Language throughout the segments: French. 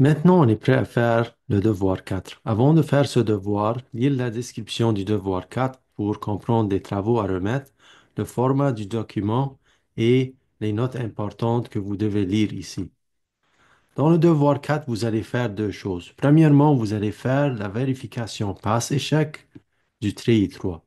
Maintenant, on est prêt à faire le devoir 4. Avant de faire ce devoir, lire la description du devoir 4 pour comprendre les travaux à remettre, le format du document et les notes importantes que vous devez lire ici. Dans le devoir 4, vous allez faire deux choses. Premièrement, vous allez faire la vérification passe-échec du treillis 3.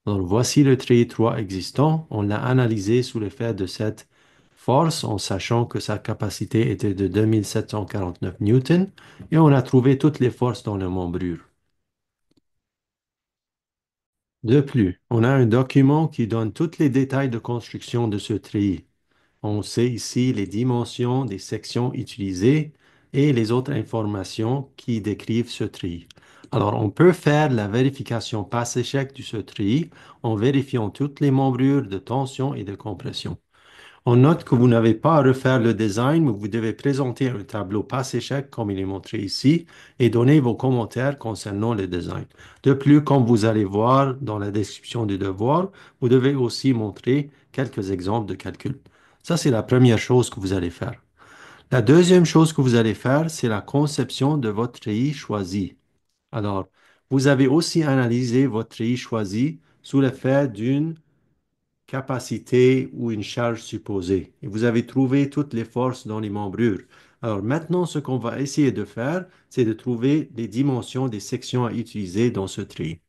Alors, voici le treillis 3 existant. On l'a analysé sous l'effet de cette force en sachant que sa capacité était de 2749 newtons et on a trouvé toutes les forces dans la membrure. De plus, on a un document qui donne tous les détails de construction de ce treillis. On sait ici les dimensions des sections utilisées et les autres informations qui décrivent ce treillis. Alors, on peut faire la vérification passe-échec de ce treillis en vérifiant toutes les membrures de tension et de compression. On note que vous n'avez pas à refaire le design, mais vous devez présenter un tableau passe-échec comme il est montré ici et donner vos commentaires concernant le design. De plus, comme vous allez voir dans la description du devoir, vous devez aussi montrer quelques exemples de calcul. Ça, c'est la première chose que vous allez faire. La deuxième chose que vous allez faire, c'est la conception de votre treillis choisi. Alors, vous avez aussi analysé votre treillis choisi sous l'effet d'une capacité ou une charge supposée. Et vous avez trouvé toutes les forces dans les membrures. Alors maintenant, ce qu'on va essayer de faire, c'est de trouver les dimensions des sections à utiliser dans ce tri.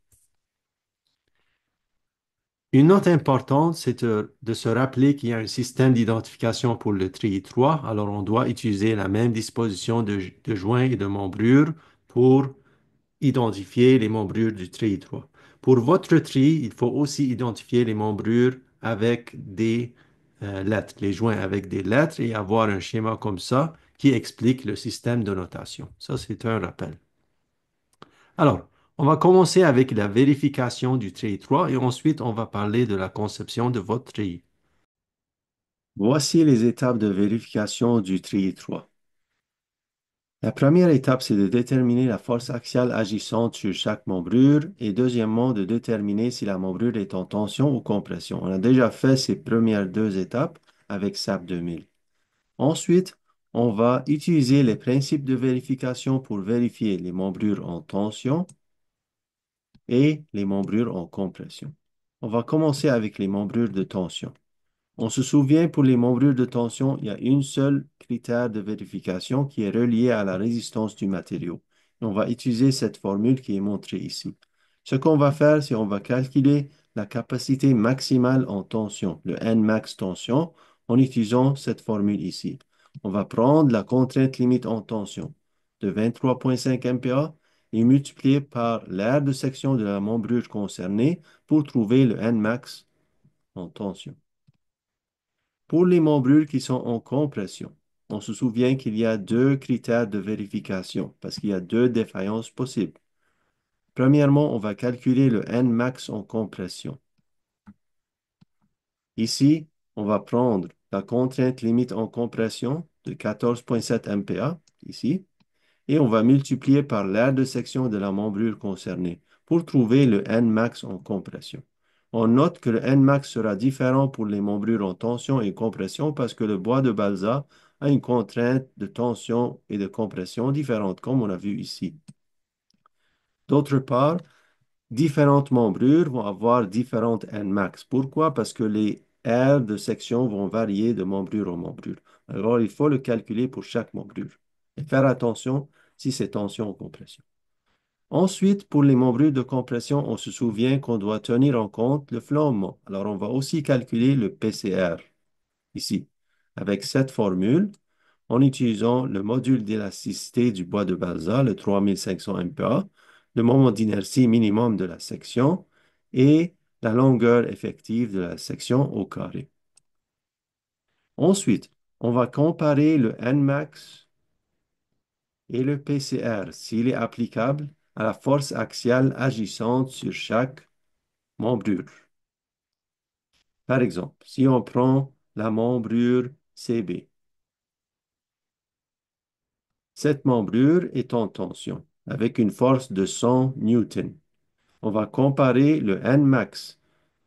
Une note importante, c'est de se rappeler qu'il y a un système d'identification pour le tri 3. Alors, on doit utiliser la même disposition de joints et de membrures pour identifier les membrures du tri 3. Pour votre tri, il faut aussi identifier les membrures avec des lettres, les joints avec des lettres et avoir un schéma comme ça qui explique le système de notation. Ça, c'est un rappel. Alors, on va commencer avec la vérification du tri 3 et ensuite on va parler de la conception de votre tri. Voici les étapes de vérification du tri 3. La première étape, c'est de déterminer la force axiale agissante sur chaque membrure et deuxièmement, de déterminer si la membrure est en tension ou compression. On a déjà fait ces premières deux étapes avec SAP 2000. Ensuite, on va utiliser les principes de vérification pour vérifier les membrures en tension et les membrures en compression. On va commencer avec les membrures de tension. On se souvient, pour les membrures de tension, il y a une seule critère de vérification qui est relié à la résistance du matériau. Et on va utiliser cette formule qui est montrée ici. Ce qu'on va faire, c'est on va calculer la capacité maximale en tension, le Nmax tension, en utilisant cette formule ici. On va prendre la contrainte limite en tension de 23,5 MPa et multiplier par l'aire de section de la membrure concernée pour trouver le Nmax en tension. Pour les membrures qui sont en compression, on se souvient qu'il y a deux critères de vérification parce qu'il y a deux défaillances possibles. Premièrement, on va calculer le Nmax en compression. Ici, on va prendre la contrainte limite en compression de 14,7 MPa, ici, et on va multiplier par l'aire de section de la membrure concernée pour trouver le Nmax en compression. On note que le Nmax sera différent pour les membrures en tension et compression parce que le bois de balsa a une contrainte de tension et de compression différente, comme on a vu ici. D'autre part, différentes membrures vont avoir différentes Nmax. Pourquoi? Parce que les aires de section vont varier de membrure en membrure. Alors, il faut le calculer pour chaque membrure et faire attention si c'est tension ou compression. Ensuite, pour les membrures de compression, on se souvient qu'on doit tenir en compte le flambement. Alors, on va aussi calculer le PCR ici, avec cette formule, en utilisant le module d'élasticité du bois de balsa, le 3500 MPa, le moment d'inertie minimum de la section et la longueur effective de la section au carré. Ensuite, on va comparer le Nmax et le PCR, s'il est applicable, à la force axiale agissante sur chaque membrure. Par exemple, si on prend la membrure CB, cette membrure est en tension avec une force de 100 newtons. On va comparer le Nmax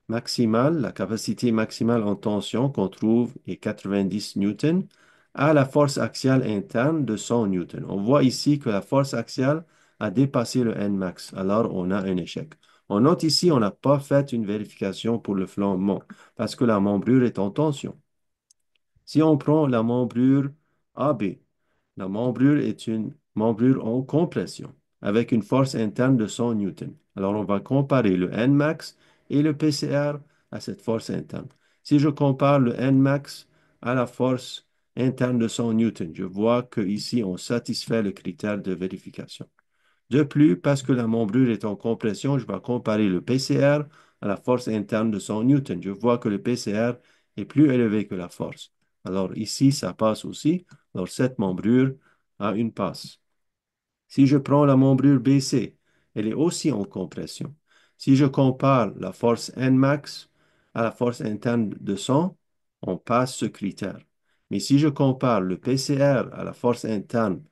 maximal, la capacité maximale en tension qu'on trouve est 90 newtons, à la force axiale interne de 100 newtons. On voit ici que la force axiale a dépassé le Nmax, alors on a un échec. On note ici, on n'a pas fait une vérification pour le flambement parce que la membrure est en tension. Si on prend la membrure AB, la membrure est une membrure en compression avec une force interne de 100 newtons. Alors on va comparer le Nmax et le PCR à cette force interne. Si je compare le Nmax à la force interne de 100 newtons, je vois que ici on satisfait le critère de vérification. De plus, parce que la membrure est en compression, je vais comparer le PCR à la force interne de 100 newtons. Je vois que le PCR est plus élevé que la force. Alors ici, ça passe aussi. Alors cette membrure a une passe. Si je prends la membrure BC, elle est aussi en compression. Si je compare la force Nmax à la force interne de 100, on passe ce critère. Mais si je compare le PCR à la force interne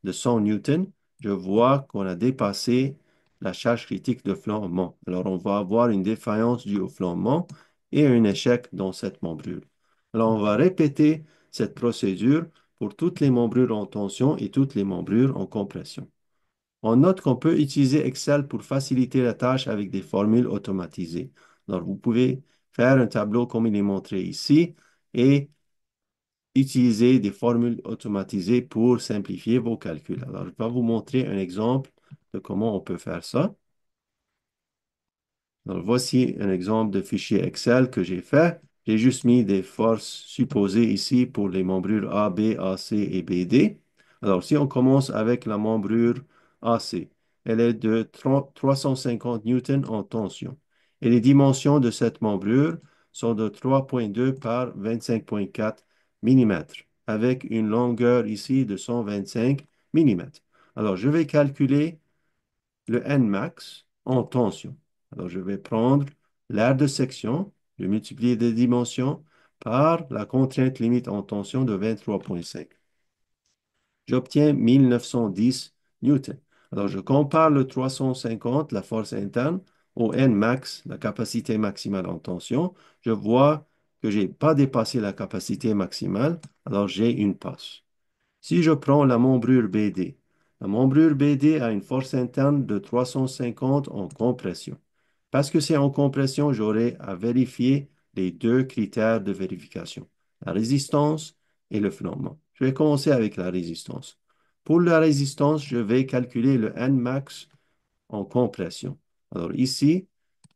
de 100 newtons, je vois qu'on a dépassé la charge critique de flambement. Alors, on va avoir une défaillance due au flambement et un échec dans cette membrure. Alors, on va répéter cette procédure pour toutes les membrures en tension et toutes les membrures en compression. On note qu'on peut utiliser Excel pour faciliter la tâche avec des formules automatisées. Alors, vous pouvez faire un tableau comme il est montré ici et utiliser des formules automatisées pour simplifier vos calculs. Alors, je vais vous montrer un exemple de comment on peut faire ça. Alors, voici un exemple de fichier Excel que j'ai fait. J'ai juste mis des forces supposées ici pour les membrures A, B, AC et BD. Alors, si on commence avec la membrure AC, elle est de 350 newtons en tension. Et les dimensions de cette membrure sont de 3,2 par 25,4 mm, avec une longueur ici de 125 mm. Alors, je vais calculer le Nmax en tension. Alors, je vais prendre l'aire de section, je vais multiplier les dimensions par la contrainte limite en tension de 23,5. J'obtiens 1910 newtons. Alors, je compare le 350, la force interne, au Nmax, la capacité maximale en tension. Je vois que je n'ai pas dépassé la capacité maximale, alors j'ai une passe. Si je prends la membrure BD a une force interne de 350 en compression. Parce que c'est en compression, j'aurai à vérifier les deux critères de vérification, la résistance et le flambement. Je vais commencer avec la résistance. Pour la résistance, je vais calculer le Nmax en compression. Alors ici,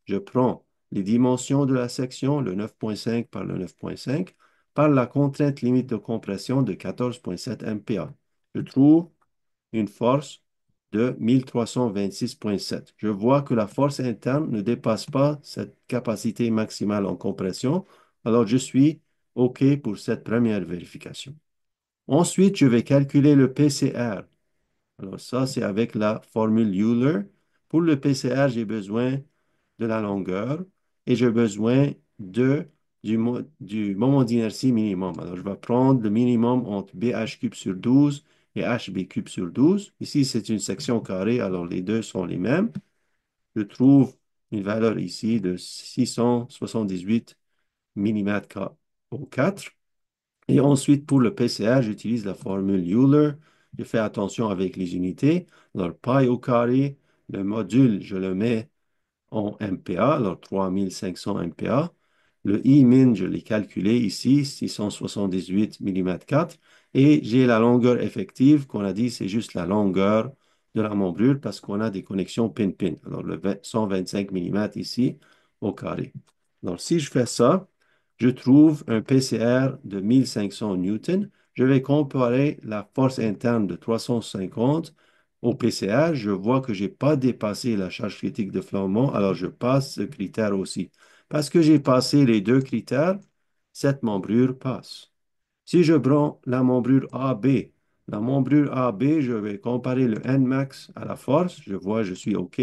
je prends les dimensions de la section, le 9,5 par le 9,5, par la contrainte limite de compression de 14,7 MPa. Je trouve une force de 1326,7. Je vois que la force interne ne dépasse pas cette capacité maximale en compression, alors je suis OK pour cette première vérification. Ensuite, je vais calculer le PCR. Alors ça, c'est avec la formule Euler. Pour le PCR, j'ai besoin de la longueur et j'ai besoin du moment d'inertie minimum. Alors, je vais prendre le minimum entre BH cube sur 12 et HB cube sur 12. Ici, c'est une section carrée, alors les deux sont les mêmes. Je trouve une valeur ici de 678 mm au 4. Et ensuite, pour le PCA, j'utilise la formule Euler. Je fais attention avec les unités. Alors, pi au carré, le module, je le mets en MPa, alors 3500 MPa. Le I min, je l'ai calculé ici, 678 mm 4. Et j'ai la longueur effective qu'on a dit, c'est juste la longueur de la membrure parce qu'on a des connexions pin-pin. Alors le 125 mm ici au carré. Donc si je fais ça, je trouve un PCR de 1500 newtons. Je vais comparer la force interne de 350 au PCH, je vois que je n'ai pas dépassé la charge critique de flambement, alors je passe ce critère aussi. Parce que j'ai passé les deux critères, cette membrure passe. Si je prends la membrure AB, je vais comparer le Nmax à la force, je vois je suis OK.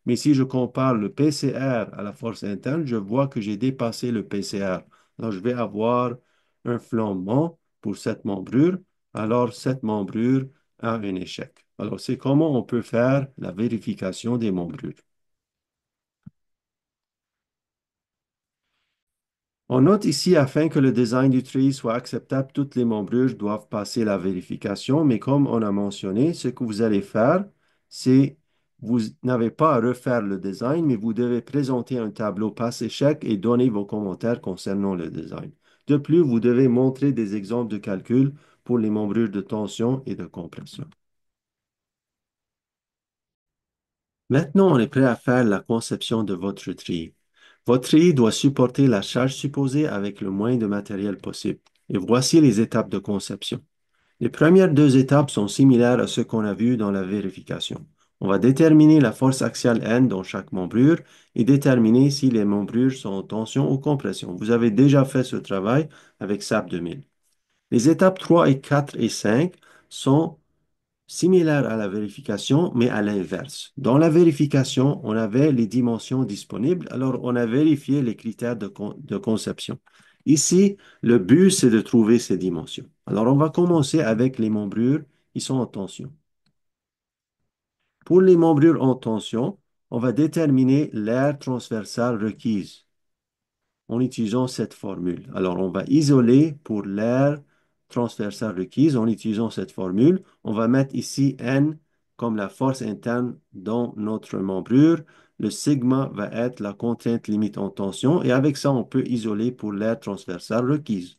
Mais si je compare le PCR à la force interne, je vois que j'ai dépassé le PCR. Alors je vais avoir un flambement pour cette membrure. Alors cette membrure a un échec. Alors c'est comment on peut faire la vérification des membrures. On note ici, afin que le design du treillis soit acceptable, toutes les membrures doivent passer la vérification, mais comme on a mentionné, ce que vous allez faire, c'est vous n'avez pas à refaire le design, mais vous devez présenter un tableau passe-échec et donner vos commentaires concernant le design. De plus, vous devez montrer des exemples de calcul pour les membrures de tension et de compression. Maintenant, on est prêt à faire la conception de votre treillis. Votre treillis doit supporter la charge supposée avec le moins de matériel possible. Et voici les étapes de conception. Les premières deux étapes sont similaires à ce qu'on a vu dans la vérification. On va déterminer la force axiale N dans chaque membrure et déterminer si les membrures sont en tension ou compression. Vous avez déjà fait ce travail avec SAP 2000. Les étapes 3 et 4 et 5 sont similaire à la vérification, mais à l'inverse. Dans la vérification, on avait les dimensions disponibles, alors on a vérifié les critères de conception. Ici, le but, c'est de trouver ces dimensions. Alors, on va commencer avec les membrures qui sont en tension. Pour les membrures en tension, on va déterminer l'aire transversale requise en utilisant cette formule. Alors, on va isoler pour l'aire transversale requise en utilisant cette formule. On va mettre ici N comme la force interne dans notre membrure. Le sigma va être la contrainte limite en tension et avec ça, on peut isoler pour l'aire transversale requise.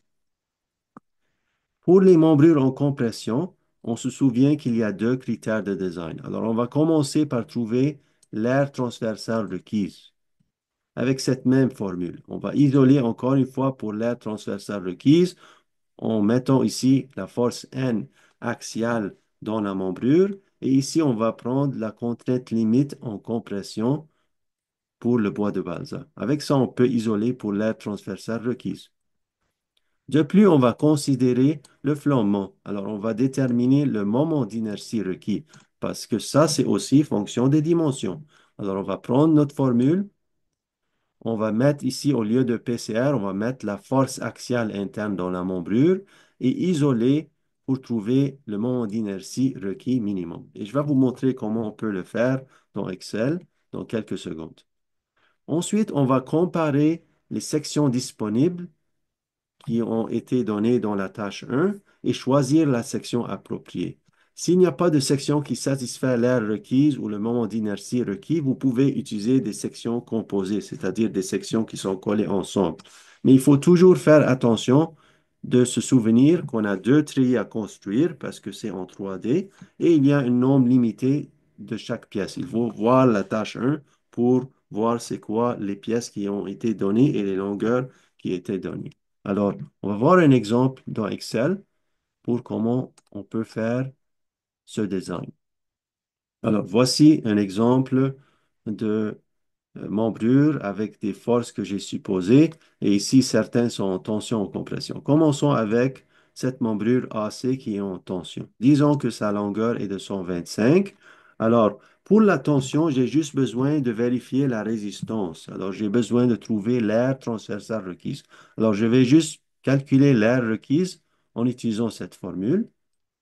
Pour les membrures en compression, on se souvient qu'il y a deux critères de design. Alors, on va commencer par trouver l'aire transversale requise avec cette même formule. On va isoler encore une fois pour l'aire transversale requise en mettant ici la force N axiale dans la membrure. Et ici, on va prendre la contrainte limite en compression pour le bois de balsa. Avec ça, on peut isoler pour l'aire transversale requise. De plus, on va considérer le flambement. Alors, on va déterminer le moment d'inertie requis parce que ça, c'est aussi fonction des dimensions. Alors, on va prendre notre formule. On va mettre ici, au lieu de PCR, on va mettre la force axiale interne dans la membrure et isoler pour trouver le moment d'inertie requis minimum. Et je vais vous montrer comment on peut le faire dans Excel dans quelques secondes. Ensuite, on va comparer les sections disponibles qui ont été données dans la tâche 1 et choisir la section appropriée. S'il n'y a pas de section qui satisfait l'aire requise ou le moment d'inertie requis, vous pouvez utiliser des sections composées, c'est-à-dire des sections qui sont collées ensemble. Mais il faut toujours faire attention de se souvenir qu'on a deux treillis à construire parce que c'est en 3D et il y a un nombre limité de chaque pièce. Il faut voir la tâche 1 pour voir c'est quoi les pièces qui ont été données et les longueurs qui étaient données. Alors, on va voir un exemple dans Excel pour comment on peut faire ce design. Alors, voici un exemple de membrure avec des forces que j'ai supposées. Et ici, certains sont en tension ou compression. Commençons avec cette membrure AC qui est en tension. Disons que sa longueur est de 125. Alors, pour la tension, j'ai juste besoin de vérifier la résistance. Alors, j'ai besoin de trouver l'aire transversale requise. Alors, je vais juste calculer l'aire requise en utilisant cette formule.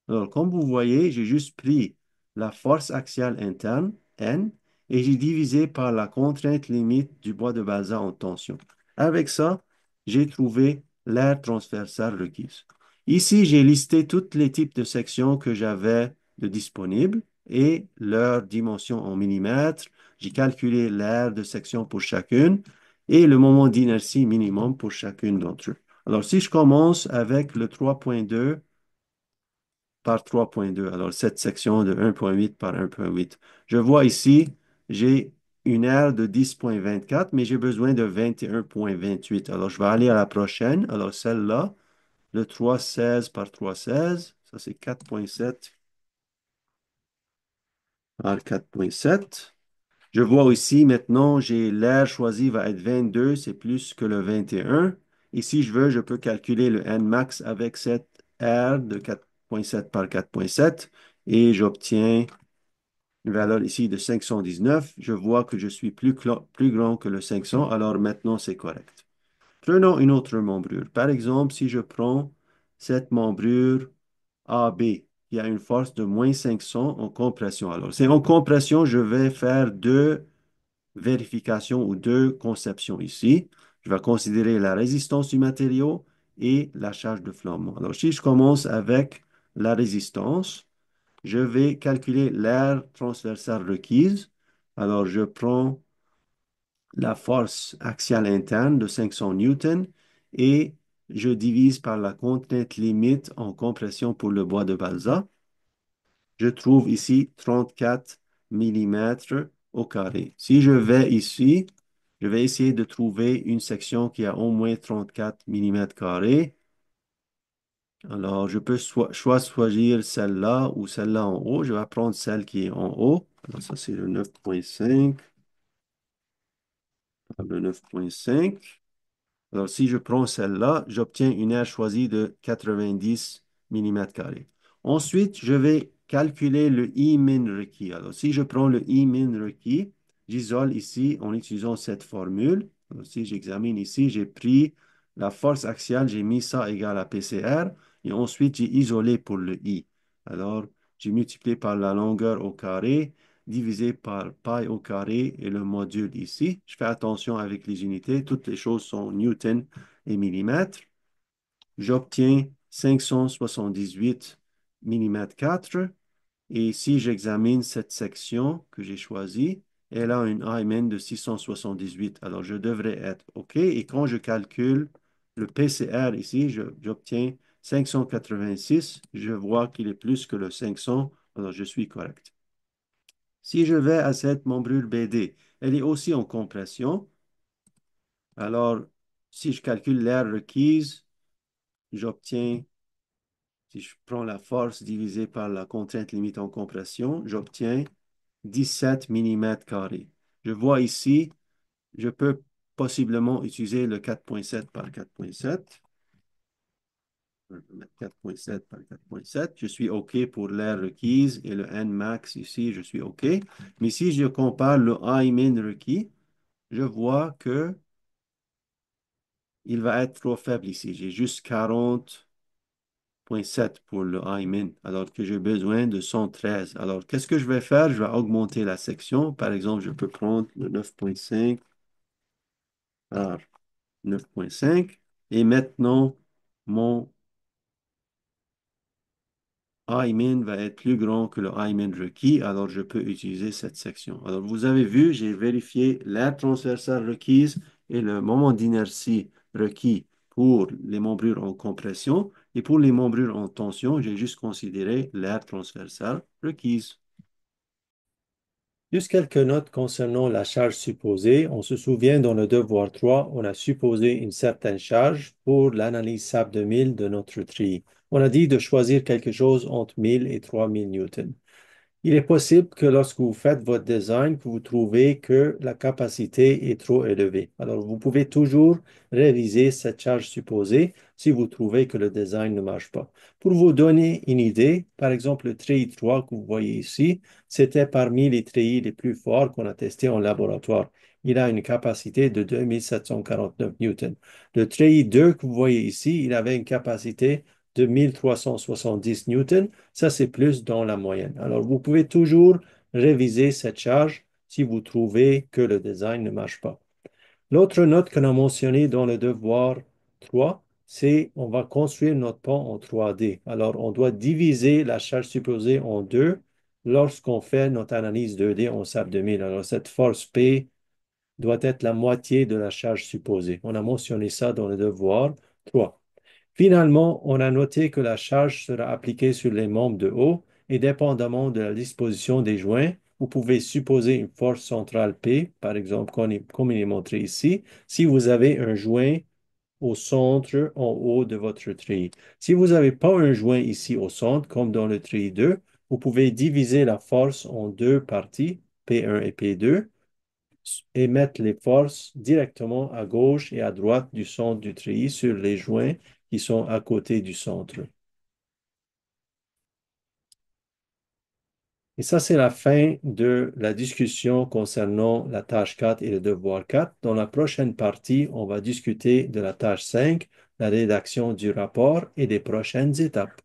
Alors, comme vous voyez, j'ai juste pris la force axiale interne, N, et j'ai divisé par la contrainte limite du bois de balsa en tension. Avec ça, j'ai trouvé l'aire transversale requise. Ici, j'ai listé tous les types de sections que j'avais de disponibles et leurs dimensions en millimètres. J'ai calculé l'aire de section pour chacune et le moment d'inertie minimum pour chacune d'entre eux. Alors, si je commence avec le 3.2, par 3.2. Alors, cette section de 1.8 par 1.8. Je vois ici, j'ai une aire de 10.24, mais j'ai besoin de 21.28. Alors, je vais aller à la prochaine. Alors, celle-là, le 3.16 par 3.16, ça c'est 4.7 par 4.7. Je vois ici, maintenant, j'ai l'aire choisi va être 22, c'est plus que le 21. Et si je veux, je peux calculer le Nmax avec cette aire de 4.7 par 4.7 et j'obtiens une valeur ici de 519. Je vois que je suis plus grand que le 500, alors maintenant c'est correct. Prenons une autre membrure. Par exemple, si je prends cette membrure AB, qui a une force de moins 500 en compression. Alors, c'est en compression, je vais faire deux vérifications ou deux conceptions ici. Je vais considérer la résistance du matériau et la charge de flambement. Alors, si je commence avec la résistance, je vais calculer l'aire transversale requise. Alors, je prends la force axiale interne de 500 newtons et je divise par la contrainte limite en compression pour le bois de balsa. Je trouve ici 34 millimètres au carré. Si je vais ici, je vais essayer de trouver une section qui a au moins 34 millimètres carrés. Alors, je peux choisir celle-là ou celle-là en haut. Je vais prendre celle qui est en haut. Alors, ça, c'est le 9,5. Le 9,5. Alors, si je prends celle-là, j'obtiens une aire choisie de 90 millimètres carrés. Ensuite, je vais calculer le I-min requis. Alors, si je prends le I-min requis, j'isole ici en utilisant cette formule. Alors, si j'examine ici, j'ai pris la force axiale, j'ai mis ça égal à PCR, et ensuite j'ai isolé pour le I. Alors, j'ai multiplié par la longueur au carré, divisé par pi au carré et le module ici. Je fais attention avec les unités, toutes les choses sont newton et millimètres. J'obtiens 578 mm 4. Et si j'examine cette section que j'ai choisie, elle a une I-min de 678. Alors, je devrais être OK. Et quand je calcule le PCR ici, j'obtiens 586. Je vois qu'il est plus que le 500. Alors, je suis correct. Si je vais à cette membrure BD, elle est aussi en compression. Alors, si je calcule l'aire requise, j'obtiens, si je prends la force divisée par la contrainte limite en compression, j'obtiens 17 millimètres carrés. Je vois ici, je peux possiblement utiliser le 4,7 par 4,7. Je vais mettre 4,7 par 4,7. Je suis OK pour l'aire requise et le N max ici, je suis OK. Mais si je compare le I min requis, je vois que il va être trop faible ici. J'ai juste 40,7 pour le I min, alors que j'ai besoin de 113. Alors, qu'est-ce que je vais faire? Je vais augmenter la section. Par exemple, je peux prendre le 9,5 par 9,5. Et maintenant, mon I-min va être plus grand que le I-min requis, alors je peux utiliser cette section. Alors, vous avez vu, j'ai vérifié l'aire transversale requise et le moment d'inertie requis pour les membrures en compression. Et pour les membrures en tension, j'ai juste considéré l'aire transversale requise. Juste quelques notes concernant la charge supposée. On se souvient dans le devoir 3, on a supposé une certaine charge pour l'analyse SAP 2000 de notre tri. On a dit de choisir quelque chose entre 1000 et 3000 newtons. Il est possible que lorsque vous faites votre design, que vous trouvez que la capacité est trop élevée. Alors, vous pouvez toujours réviser cette charge supposée si vous trouvez que le design ne marche pas. Pour vous donner une idée, par exemple, le treillis 3 que vous voyez ici, c'était parmi les treillis les plus forts qu'on a testés en laboratoire. Il a une capacité de 2749 newtons. Le treillis 2 que vous voyez ici, il avait une capacité de 1370 newtons. Ça, c'est plus dans la moyenne. Alors, vous pouvez toujours réviser cette charge si vous trouvez que le design ne marche pas. L'autre note qu'on a mentionnée dans le devoir 3, c'est on va construire notre pont en 3D. Alors, on doit diviser la charge supposée en deux lorsqu'on fait notre analyse 2D en SAP 2000. Alors, cette force P doit être la moitié de la charge supposée. On a mentionné ça dans le devoir 3. Finalement, on a noté que la charge sera appliquée sur les membres de haut et dépendamment de la disposition des joints, vous pouvez supposer une force centrale P, par exemple, comme il est montré ici, si vous avez un joint au centre en haut de votre treillis. Si vous n'avez pas un joint ici au centre, comme dans le treillis 2, vous pouvez diviser la force en deux parties, P1 et P2, et mettre les forces directement à gauche et à droite du centre du treillis sur les joints qui sont à côté du centre. Et ça, c'est la fin de la discussion concernant la tâche 4 et le devoir 4. Dans la prochaine partie, on va discuter de la tâche 5, la rédaction du rapport et des prochaines étapes.